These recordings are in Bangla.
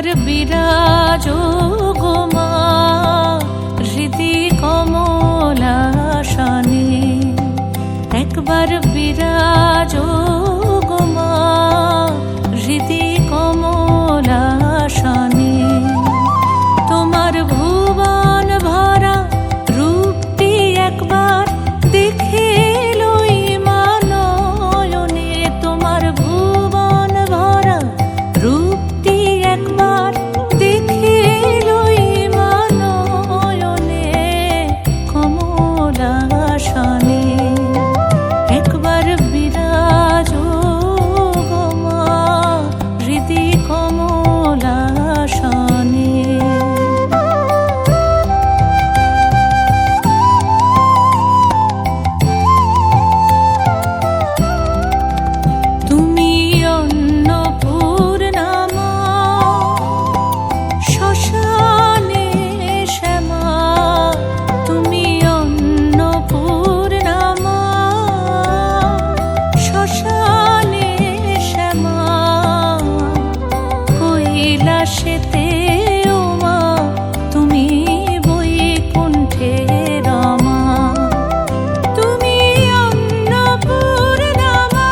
একবার বিরাজ গো মা হৃদি কমলাসনে, একবার বিরাজ গো মা হৃদি কমলাসনে। তোমার ভুবন ভরা রূপটি একবার দেখে লই মা নয়নে, তোমার ভুবন ভরা রূপটি একবার দেখে লই মা নয়নে কমলাসনে। একবার বিরাজ গো মা হৃদি কমলাসনে। তুমি অন্নপূর্ণা মা শ্মশানে শ্যামা, তুমি অন্নপূর্ণা মা শ্মশানে শ্যামা। কৈলাসেতে ও মা তুমি বৈকুণ্ঠে রমা, তুমি অন্নপূর্ণা মা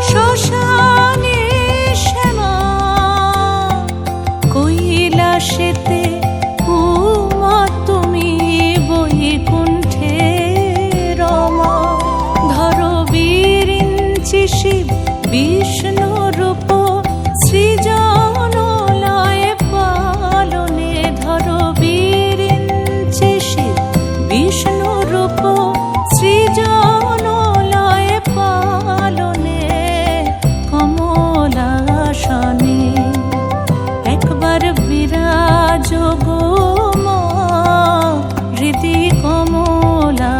শ্মশানে শ্যামা। কৈলাসেতে ও মা তুমি বৈকুণ্ঠে রমা। ধরো বিরিঞ্চি শিব বিষ্ণু রূপ সৃজন লয় পালনে, ধরো বিরিঞ্চি শিব বিষ্ণু রূপ সৃজন লয় পালনে কমলাসনে। একবার বিরাজ গো মা হৃদি কমলাসনে।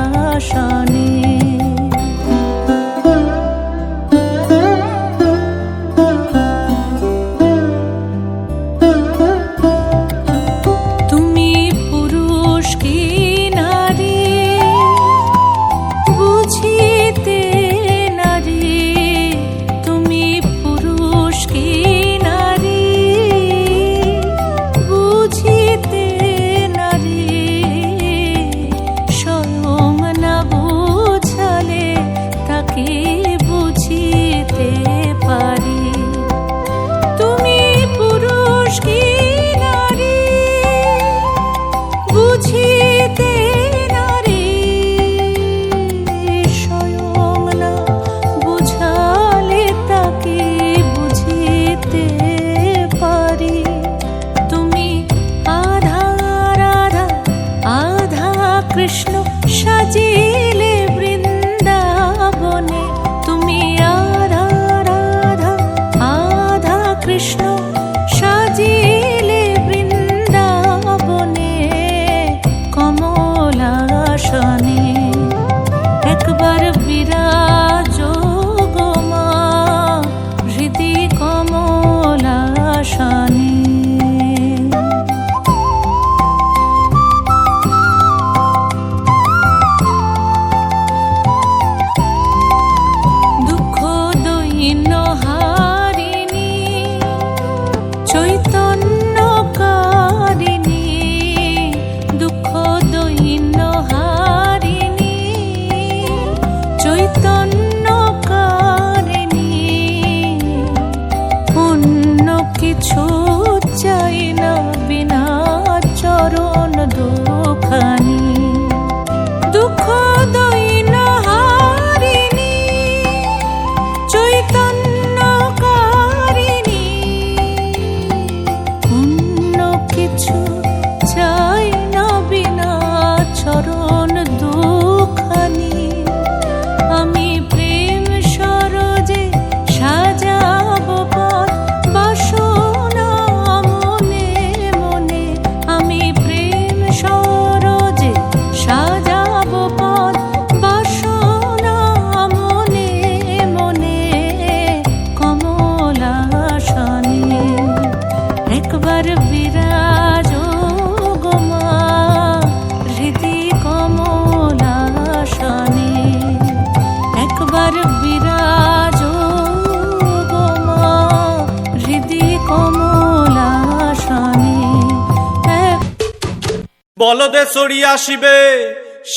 বলদে চড়ি আসিবে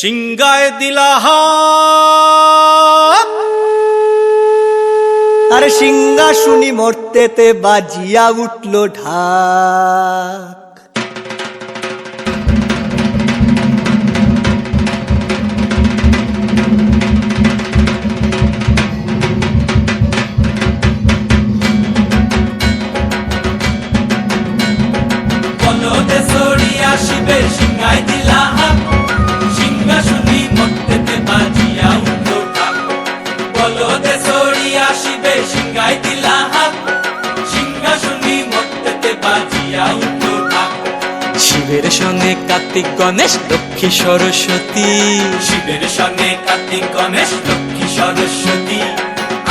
সিংগায় দিলা আরে সিংহাসুনি মর্তেতে বাজিয়া উঠল ঢাক। বলদে চড়ি আসিবে সিংগায় দিলা সিংহাসুনি মর্তেতে বাজিয়া উঠল ঢাক। বলদে চড়ি আসিবে সিংগায় দিলা সিংহাসুনি মর্তেতে বাজিয়া উঠল ঢাক। শিবের সঙ্গে কার্তিক গণেশ লক্ষ্মী সরস্বতী, শিবের সঙ্গে কার্তিক গণেশ লক্ষ্মী সরস্বতী,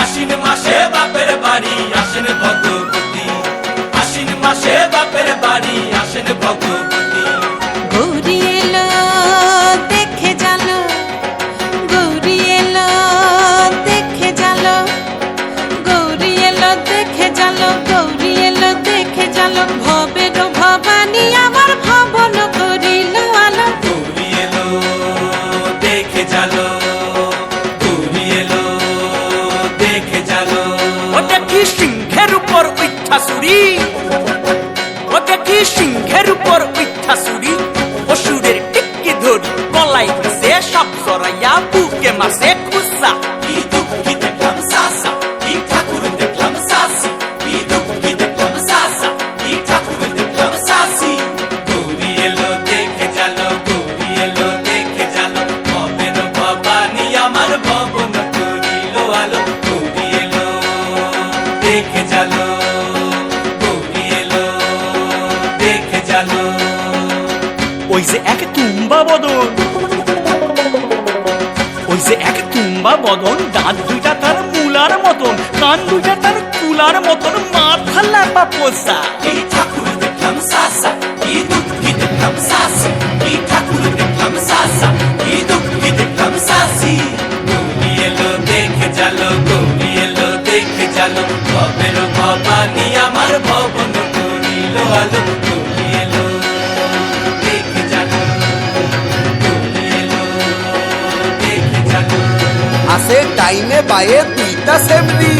আশ্বিন মাসে বাপের বাড়ি আসেন ভগবতী, আশ্বিন মাসে বাপের বাড়ি আসেন ভগবতী। গৌরী এলো দেখে জালো, গৌরী এলো দেখে জালো, গৌরী এলো দেখে জালো, গৌরী এলো দেখে জালো, ভবের ভবানী আমার ভবন করিল আলো। গৌরী এলো দেখে জালো, গৌরী এলো দেখে জালো। ও দেখি সিংহের উপর উঠা চুরি, ও দেখি সিংহের উপর উঠা চুরি, অসুরের টিকি ধরি গলায় ধরছে সব জড়াইয়া বুকে মাসে খুসা। কি দুঃখ কি দেখলাম সাসা, কি ঠাকুর দেখলাম সাসি, কি দুঃখ কি দেখলাম সাসা, কি ঠাকুর দেখলাম সাসি। গৌরী এলো দেখে জালো, গৌরী এলো দেখে জালো, ভবের ভবানী আমার ভবন করিল আলো। গৌরী এলো দেখে জালো, গৌরী এলো দেখে জালো। ওই যে এক তুম্বা বদন, ওই যে এক তুম্বা বদন, দাঁত দুইটা তার মূলার মতন, কান দুইটা তার কুলার মতন, মাথা লাপা পোষা। কি ঠাকুর দেখলাম সাসা, কি দুঃখ কি দেখলাম সাসি, কি ঠাকুর দেখলাম সাসা, কি দুঃখ কি দেখলাম সাসি। গৌরী এলো দেখে জালো, গৌরী এলো দেখে জালো, ভবের ভবানী আমার ভবন করিল আলো। গৌরী এলো দেখে জালো, গৌরী এলো দেখে জালো। আসে ডাইনে বায়ে দুইটা সেমরি,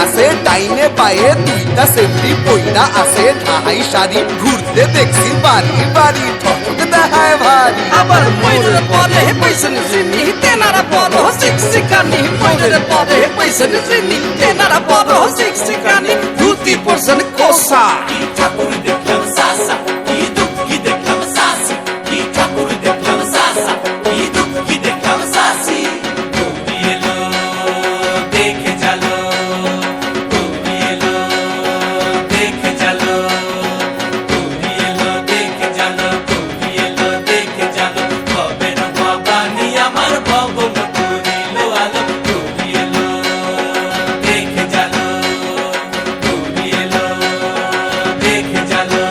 আসে ডাইনে বায়ে দুইটা সেমরি, পইরা আসে ঢাই শাড়ি, ঘুরতে দেখছি বাড়ি বাড়ি, ঠক দেখায় ভারী। আবার ময়ূরের পরে পয়সন চিনি তেনারা বড় শিক্ষিকানি, ময়ূরের পরে পয়সন চিনি তেনারা বড় শিক্ষিকানি, ধুতি পরছেন কোসা। কি ঠাকুর দেখলাম সাসা, কি দুঃখ কি দেখলাম সাসি, কি ঠাকুর দেখলাম সাসা, কি দুঃখ কি দেখলাম সাসি। গৌরী এলো দেখে জালো, গৌরী এলো দেখে জালো, গৌরী এলো দেখে জালো, গৌরী এলো দেখে জালো, ভবের ভবানী আমার ভবন করিল আলো। গৌরী এলো দেখে জালো, গৌরী এলো দেখে জালো।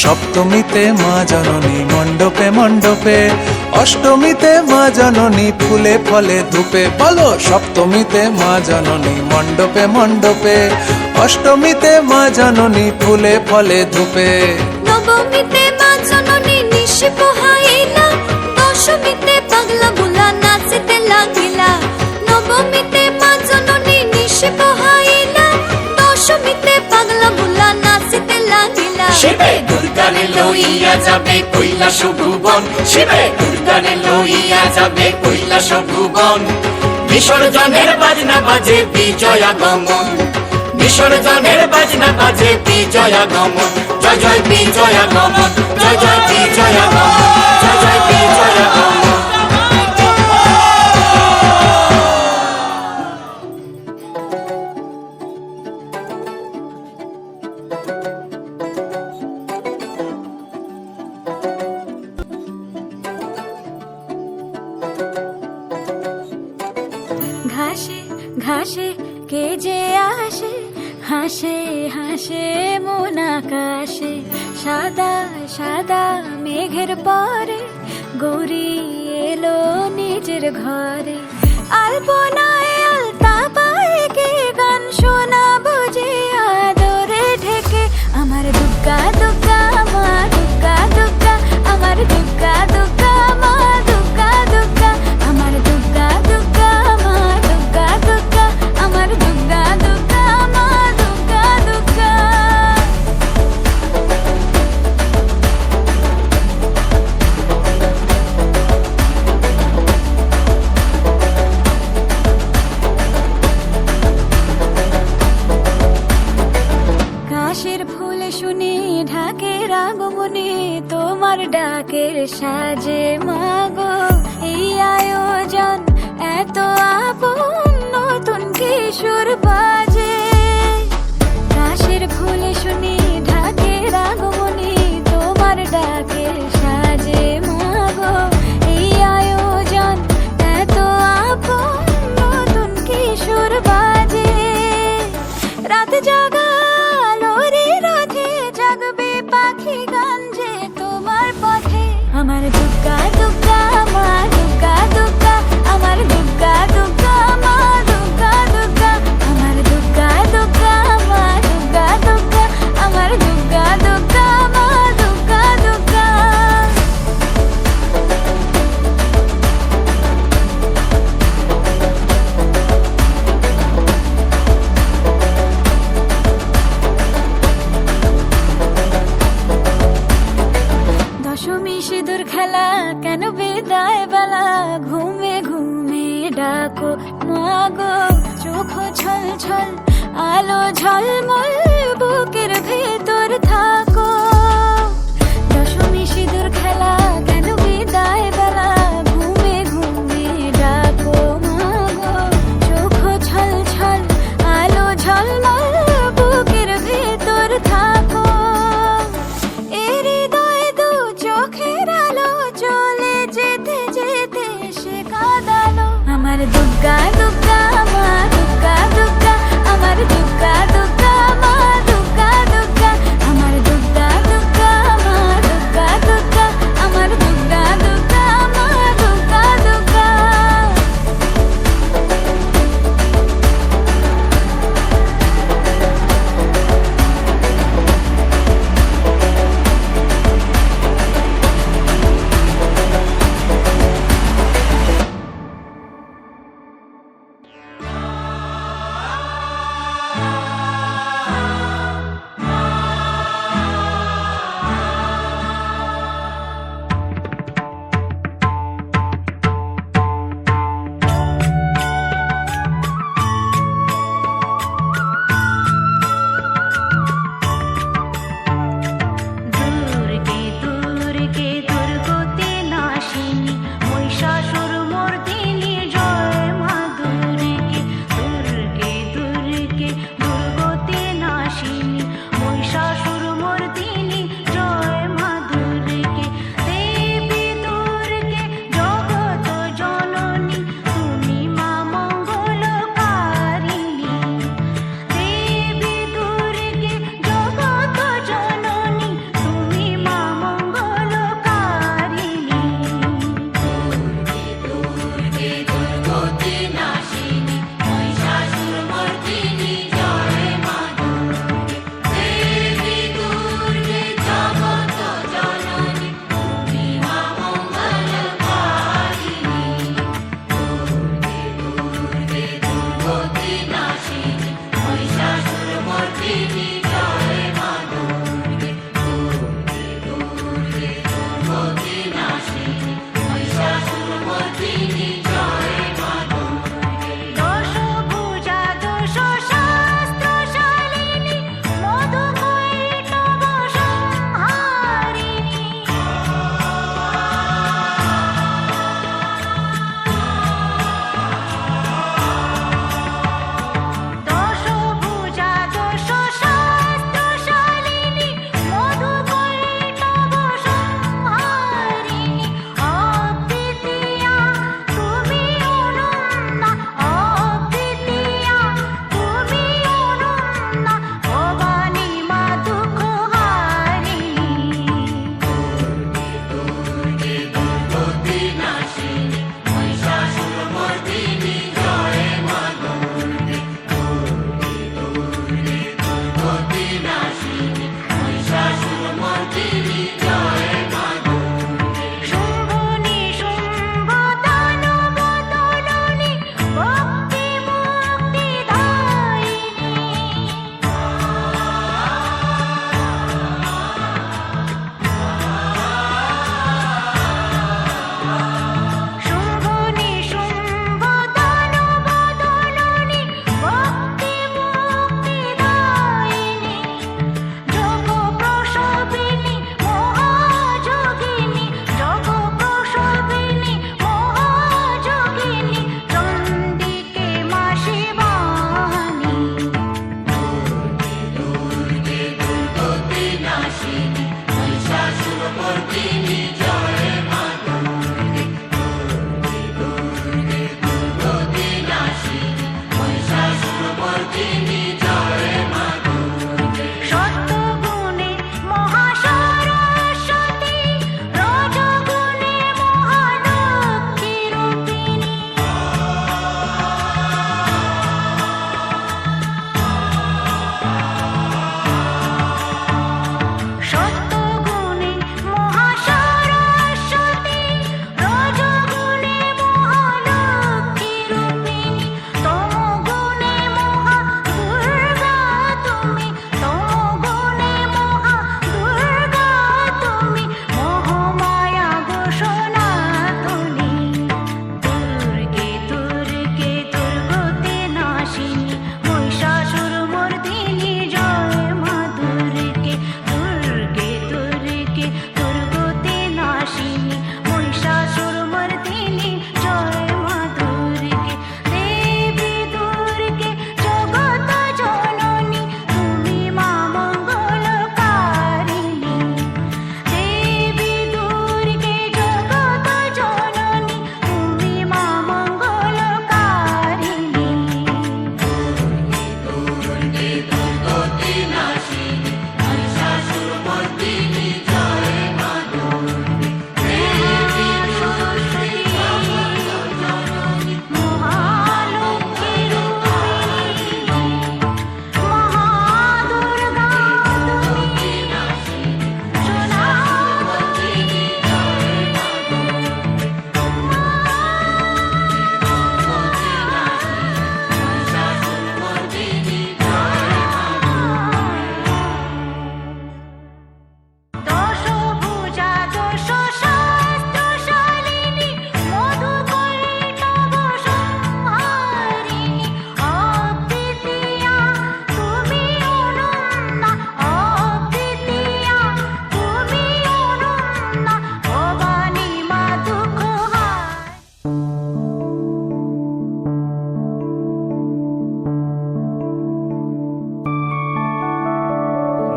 সপ্তমীতে মা জননী মণ্ডপে মণ্ডপে, অষ্টমীতে মা জননী ফুলে ফলে ধূপে। বলো সপ্তমীতে মা জননী মণ্ডপে মণ্ডপে, অষ্টমীতে মা জননী ফুলে ফলে ধূপে। নবমীতে মা জননী নিশি পোহাইলা, দশমীতে পাগলা বুলা নাচিতে লাগিলা। নবমীতে মা জননী নিশি পোহাইলা, দশমীতে পাগলা বুলা নাচিতে লাগিলা। শিবে দুর্গারে লইয়া যাবে কৈলাস ভুবন, শিবে দুর্গারে লইয়া যাবে কৈলাস ভুবন। বিসর্জনের বাজনা বাজে বিজয়া গমন, বিসর্জনের বাজনা বাজে বিজয়া গমন। জয় জয় বিজয়া গমন, জয় জয় বিজয়া গমন, জয় জয় বিজয়া গমন। ঘাসে ঘাসে কে যে আসে, হাসে হাসে মন আকাশে। সাদা সাদা মেঘের পরে গৌরী এলো নিজের ঘরে আলপনায় আলতা পায়ে কে গান শোনাবো যে আদরে ঢেকে আমার দুগ্গা দুগ্গা মা দুগ্গা দুগ্গা আমার দুগ্গা দুগ্গা মা দুগ্গা দুগ্গা আমার দুগ্গা দুগ্গা মা দুগ্গা দুগ্গা আমার দুগ্গা দুগ্গা মা দুগ্গা দুগ্গা কাশের ফুল শুনি ঢাকের আগমনে তোমার ডাকের সাজে মাগো এই আয়োজন এত আপন নতুন কিশোর বাজে কাশের ফুল শুনি ঢাকের আগমনে তোমার ডাকের সাজে মাগো এই আয়োজন এত আপন নতুন কিশোর বাজে রাত জাগা আলোরে রাধে জাগবে পাখি গান যে তোমার পথে আমার দুগ্গা দুগ্গা মা দুগ্গা দুগ্গা আমার দুগ্গা দুগ্গা মা দুগ্গা দুগ্গা আমার দুগ্গা দুগ্গা মা দুগ্গা দুগ্গা আমার দুগ্গা দুগ্গা মা দুগ্গা দুগ্গা দশমী সিঁদুর খেলা কেন বিদায় বেলা ঘুমে ঘুমে ডাকো মাগো চোখ ছল ছল আলো ঝলমল বুকের ভেতর থাকো দশমী সিঁদুর খেলা কেন বিদায় বেলা ঘুমে ঘুমে ডাকো মাগো চোখ ছল ছল আলো ঝলমল বুকের ভেতর থাকো এর হৃদয় দু চোখের আলো চলে যেতে যেতে সে কাঁদালো আমার দুগ্গা দুগ্গা মা দুগ্গা দুগ্গা আমার দুগ্গা দুগ্গা মা দুগ্গা দুগ্গা আমার দুগ্গা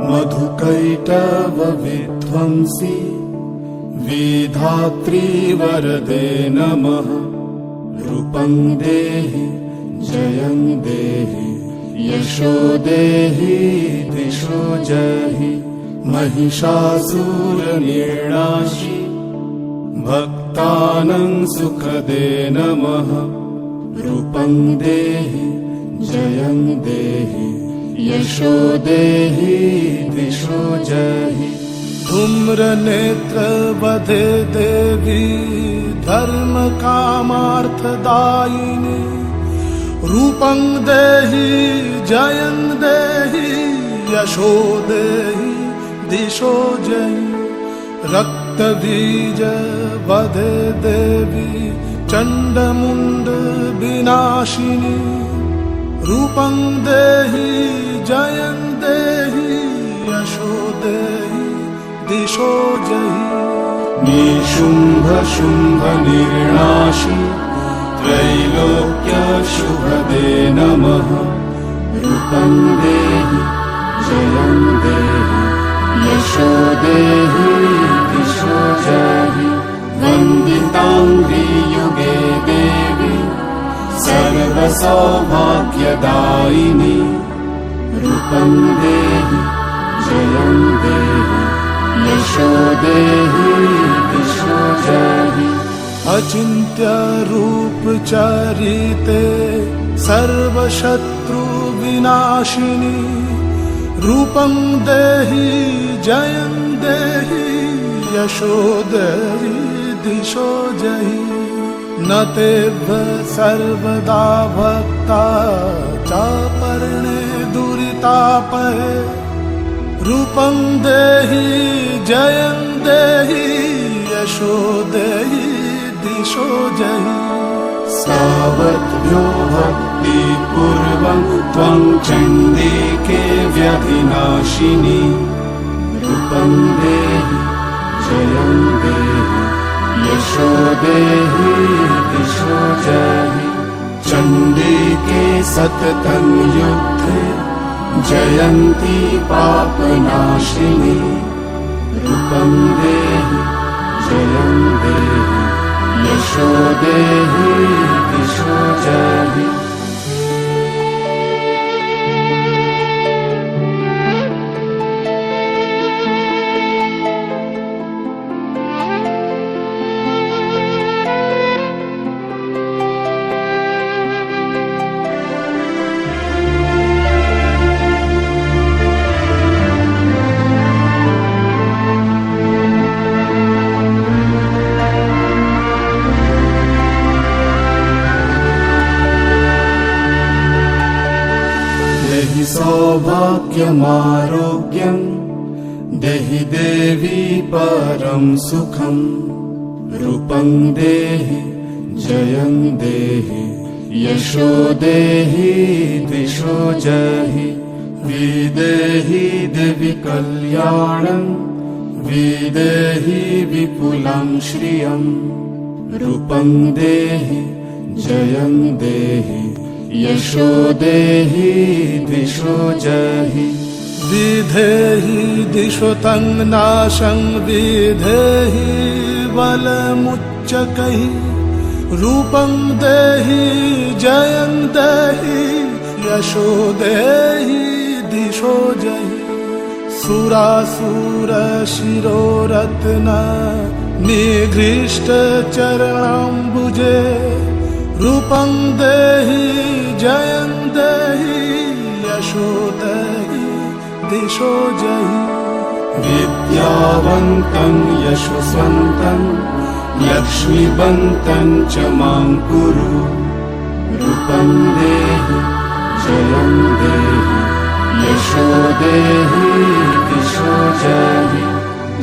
मधुकैटव विध्वंसी विधात्री वरदे नमः रूपं देहि जयं देहि यशो देहि दिशो जहि महिषासुरनिर्णाशि भक्तानां सुखदे नमः रूपं देहि जयं देहि यशो देहि दिशो जहि धूम्रनेत्र वधे देवी धर्म कामार्थदायिनी रूपं देहि जयं देहि यशो देहि दिशो जहि रक्तबीज वधे देवी चण्डमुण्ड विनाशिनी रूपं देहि जयं देहि यशो देहि दिशो जहि निशुम्भ शुम्भ निर्णाशि त्रैलोक्य शुभदे नमः रूपं देहि जयं देहि यशो देहि दिशो जहि वन्दिताङ्घ्रि युगे देवी सर्वसौभाग्यदायिनी रूपं देहि जयं देहि यशो देहि दिशो जहि अचिन्त्य रूप चरिते सर्वशत्रु विनाशिनी रूपं देहि जयं देहि यशो देहि दिशो जहि न तेभ्य सर्वदा भक्ता चापर्णे दुरितापहे रूपं देहि जयं देहि यशो देहि दिशो जहि सावद्भ्यो भक्तिपूर्वं त्वं चण्डिके व्यधिनाशिनी रूपं देहि जयं देहि यशो देहि दिशो जहि चण्डिके सततं युद्धे जयन्ती पापनाशिनी रूपं देहि जयं देहि यशो देहि दिशो जहि सौभाग्यमारोग्यं देहि देवी परं सुखं रूपं देहि जयं देहि यशो देहि दिशो जहि विदेहि देवि कल्याणं विदेहि विपुलं श्रियं रूपं देहि जयं देहि यशो देहि दिशो जहि विधेहि दिशो तं नाशं विधेहि बलमुच्चकैः रूपं देहि जयं देहि यशो देहि दिशो जहि सुरासुर शिरोरत्न निगृष्ट चरणाम्बुजे रूपं देहि जयं देहि यशो देहि दिशो जहि विद्यावन्तं यशस्वन्तं लक्ष्मीवन्तं च मां कुरु रूपं देहि जयं देहि यशो देहि दिशो जहि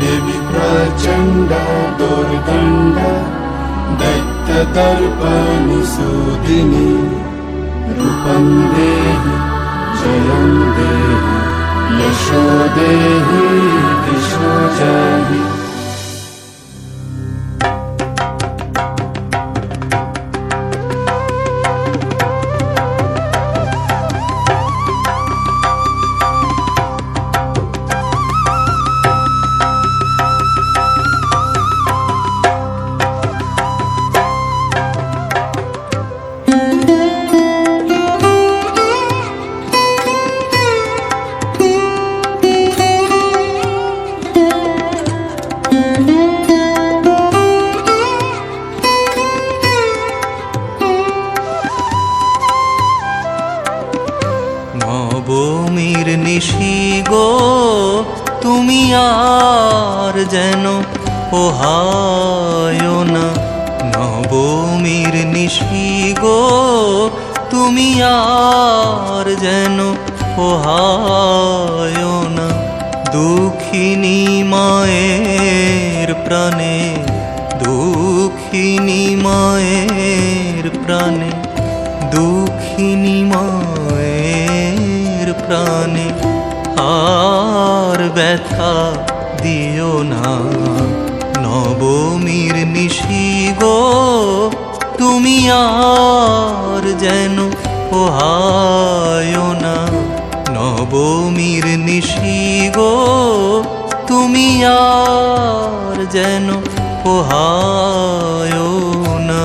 देवि प्रचण्ड दुर्दण्ड दैत्यदर्पनिसूदिनी रूपं देहि जयं देहि यशो देहि दिशो जहि নবমীর নিশি গো তুমি আর যেন পোহায় না, নবমীর নিশি গো তুমি আর যেন পোহায় না। দুঃখিনী মায়ের প্রাণে, দুঃখিনী মায়ের প্রাণে, দুঃখিনী মায়ের প্রাণে আর ব্যথা দিও না। নবমীর নিশি গো তুমি আর যেন পোহায় না, নবমীর নিশি গো তুমি আর যেন পোহায় না।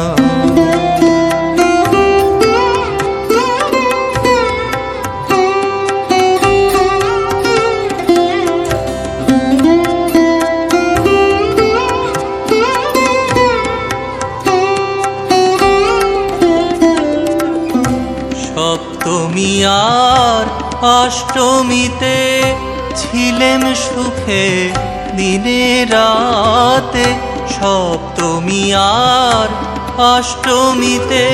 সপ্তমী আর অষ্টমীতে ছিলেম সুখে দিনে রাতে, সপ্তমী আর অষ্টমীতে,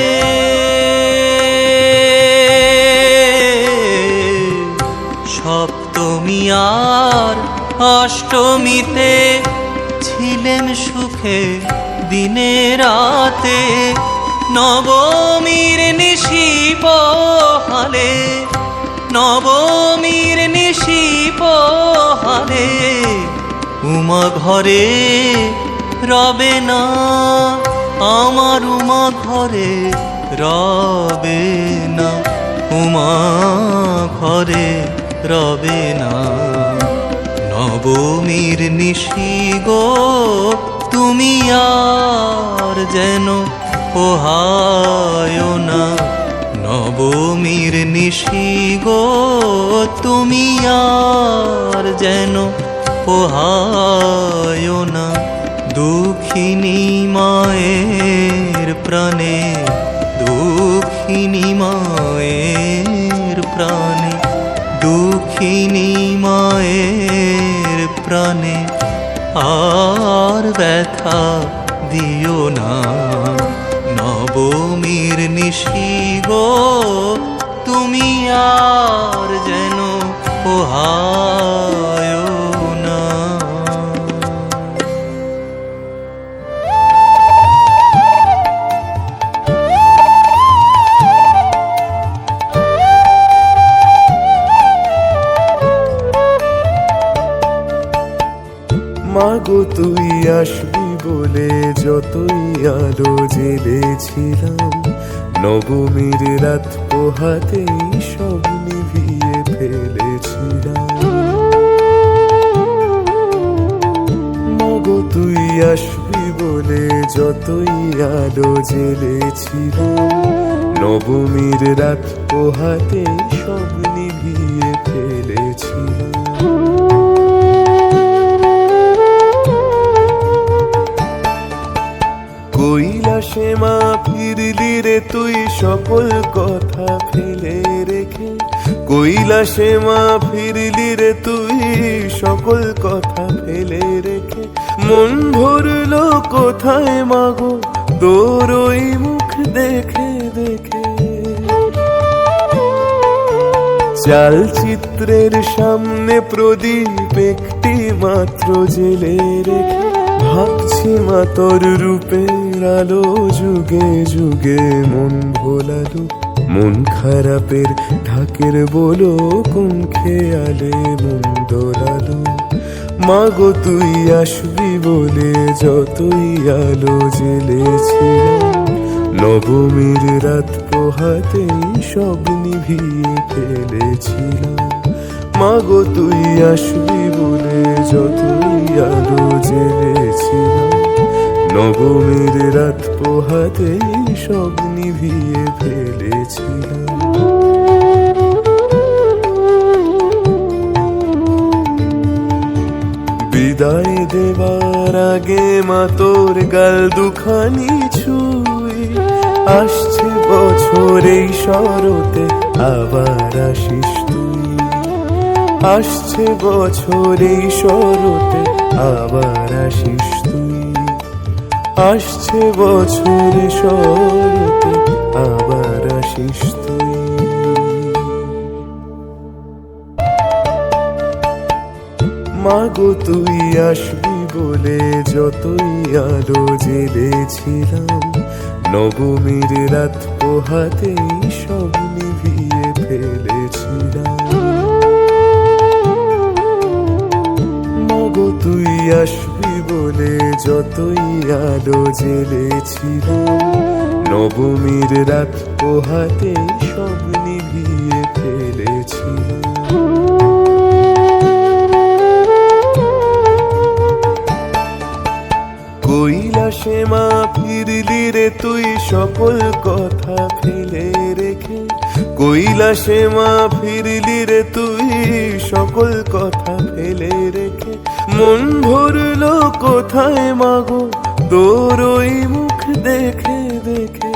সপ্তমী আর অষ্টমীতে ছিলেম সুখে দিনে রাতে। নবমীর নিশি পোহালে, নবমীর নিশি পোহালে উমা ঘরে রবে না, আমার উমা ঘরে রবে না, উমা ঘরে রবে না। নবমীর নিশি গো তুমি আর যেন পোহায় না, নবমীর নিশি গো তুমি আর যেন পোহায় না। দুঃখিনী মায়ের প্রাণে, দুঃখিনী মায়ের প্রাণে, দুঃখিনী মায়ের প্রাণে আর ব্যথা দিও না। নবমীর নিশি গো তুমি আর যেন পোহায় না। মাগো তুই আসবি বলে যতই আলো জেলেছিলাম, নবমীর রাত পোহাতেই সব নিভিয়ে ফেলেছিলাম। মাগো তুই আসবি বলে যতই আলো জেলেছিলাম, নবমীর রাত পোহাতেই সব নিভিয়ে ফেলেছিলাম। কৈলাসে মা ফিরলি রে তুই সকল কথা ফেলে রেখে, কৈলাসে মা ফিরলি রে তুই সকল কথা ফেলে রেখে। মন ভরলো কোথায় মাগো তোর ওই মুখ দেখে দেখে, চালচিত্রের সামনে প্রদীপ একটি মাত্র জেলে রেখে। ভাবছি মা তোর রূপের আলো যুগে যুগে মন ভোলালো, মন খারাপের ঢাকের বলো কোন খেয়ালে মন দোলালো। মাগো তুই আসবি বলে যতই আলো জেলেছিলাম, নবমীর রাত পোহাতেই সব নিভিয়ে ফেলেছিলাম। মাগো তুই আসবি বলে যতই আলো জেলেছিলাম, নবমীর রাত পোহাতেই সব নিভিয়ে ফেলেছিলাম। বিদায় দেবার আগে মা তোর গাল দুখানি ছুঁই, আসছে বছর এই শরতে আবার আসিস তুই। আসছে বছর এই শরতে আবার আসিস তুই, আসছে বছর এই শরতে আবার আসিস তুই। মাগো তুই আসবি বলে যতই আলো জেলেছিলাম, নবমীর রাত পোহাতেই সব নিভিয়ে ফেলেছিলাম। মাগো তুই আসবি বলে যতই আলো জেলেছিলাম, নবমীর রাত পোহাতেই সব নিভিয়ে ফেলেছিলাম। কৈলাসে মা ফিরলি রে তুই সকল কথা ফেলে রেখে, কৈলাসে মা ফিরলি রে তুই সকল কথা ফেলে রেখে। মন ভরলো কোথায় মাগো তোর ওই মুখ দেখে দেখে,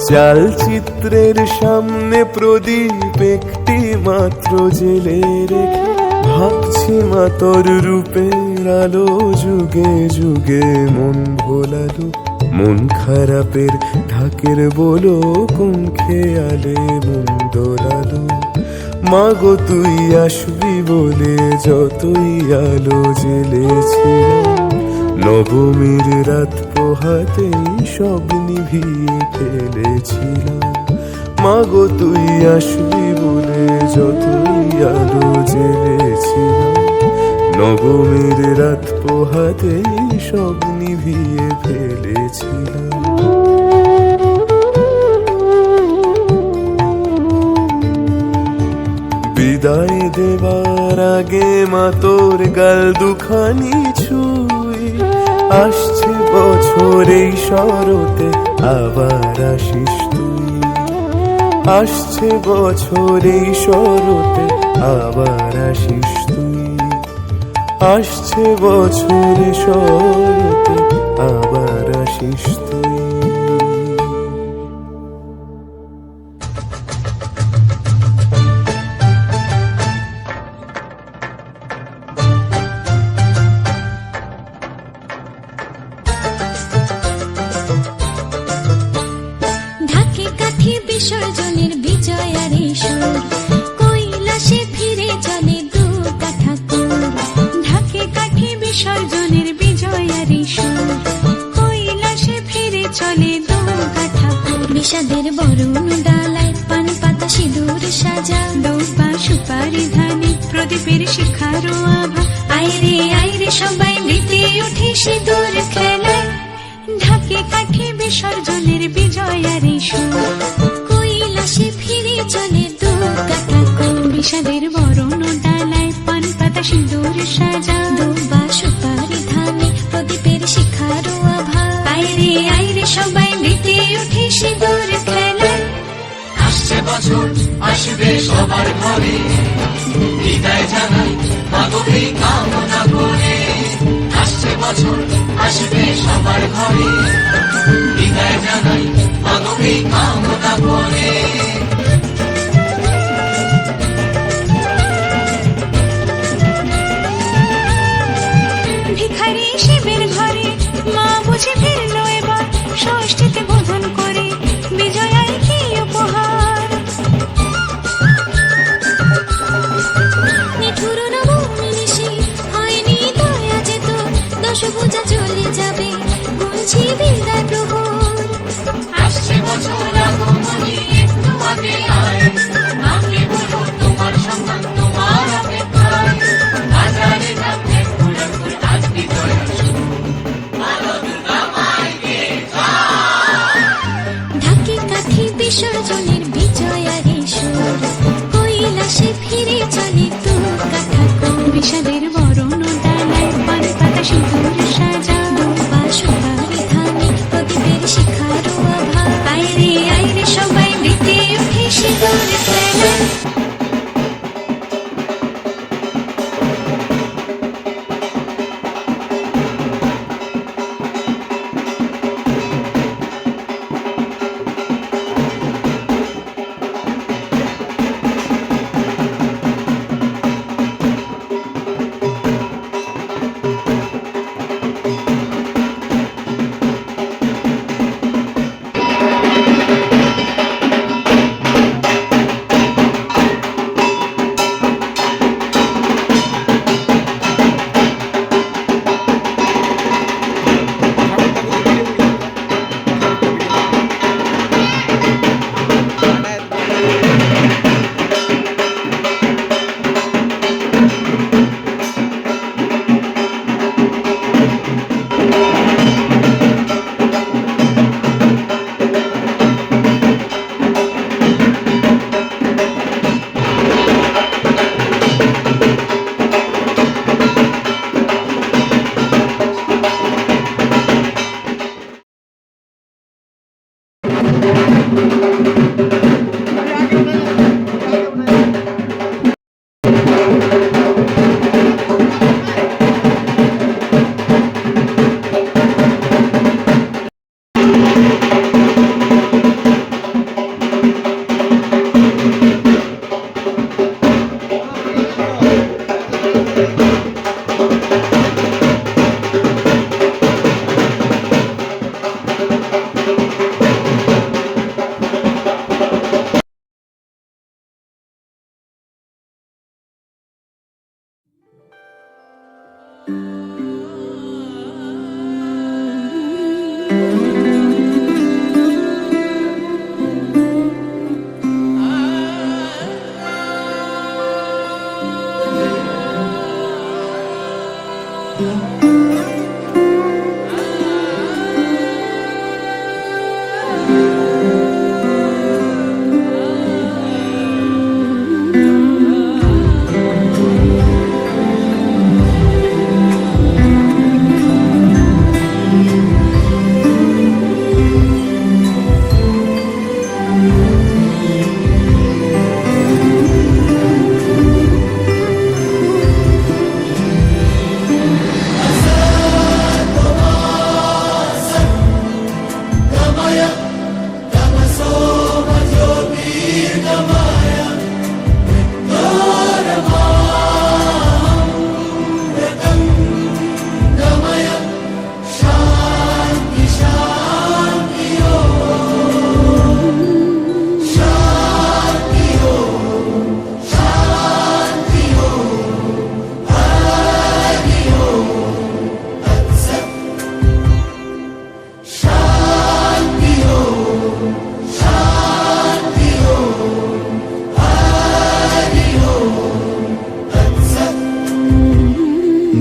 চালচিত্রের সামনে প্রদীপ একটি মাত্র জেলে রেখে। ভাবছি মা তোর রূপের আলো যুগে যুগে মন ভোলালো, মন খারাপের ঢাকের বলো কোন খেয়ালে মন দোলালো। মাগো তুই আসবি বলে যতই আলো জেলেছিলাম, নবমীর রাত পোহাতেই সব নিভিয়ে ফেলেছিলাম। মাগো তুই আসবি বলে যতই আলো জেলেছিলাম, নবমীর রাত পোহাতেই সব নিভিয়ে ফেলেছিলাম। বিদায় দেবার আগে মা তোর গাল দুখানি ছুঁই, আসছে বছর এই শরতে আবার আসিস তুই, আসছে বছর এই শরতে আবার আসিস তুই, আসছে বছর এই শরতে আবার আসিস তুই। ঢাকে কাঠি বিসর্জনের বিজয়ার সুর, কৈলাসে ফিরে চলে দু কাঠা কুর। ঢাকে কাঠি বিসর্জনের বিজয়ার সুর, কৈলাসে ফিরে চলে দু কাঠা কুর। বিষাদের বরণ ডালায় পান পাতা সিঁদুর সাজা, দৌপা সুপারি ধানে প্রদীপের শিখারো আভা। আইরে সবাই মেতে উঠে সিঁদুর খেলায়, ঢাকে কাঠি বিসর্জনের বিজয়ার সুর, কৈলাসে ফিরে চলে দু কাঠা কুর। বিষাদের বরণ ডালায় পান পাতা সিঁদুর সাজা, দৌপা সুপারি ধানে প্রদীপের শিখারো আভা। আইরে সবাই মেতে উঠে সিঁদুর খেলায়। আসছে বছর আসবে সবার ঘরে, বিদায় জানাই মাগোকে কামনা করে। আসছে বছর আসবে সবার ঘরে, বিদায় জানাই মাগোকে কামনা করে। ভিখারি শিবের ঘরে মা বুঝে ফিরলো এবার, ষষ্ঠীতে বোধন করে বিজয়ায় কি উপহার। নিঠুর নবমী নিশি হয়নি দয়া যেত, দশভুজা চলে যাবে গুনছি বিদায় প্রহর। আসছে বছর আগমনী একটু আগে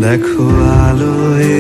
দেখো আলোয়